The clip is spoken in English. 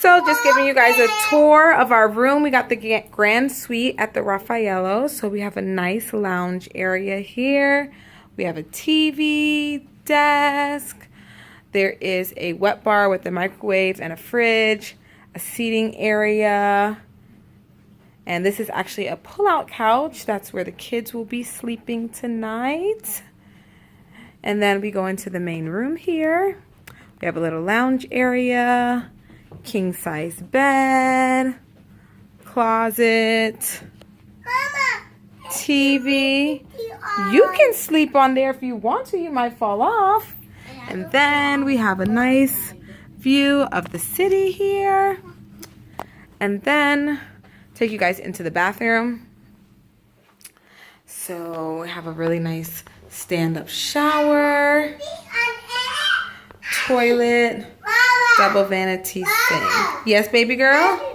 So just giving you guys a tour of our room. We got the grand suite at the Raffaello. So we have a nice lounge area here. We have a TV, desk. There is a wet bar with a microwave and a fridge, a seating area. And this is actually a pull-out couch. That's where the kids will be sleeping tonight. And then we go into the main room here. We have a little lounge area, king-size bed, closet, TV. You can sleep on there if you want to. You might fall off. And then we have a nice view of the city here. And then take you guys into the bathroom. So we have a really nice stand-up shower, toilet, double vanity sink. Yes, baby girl?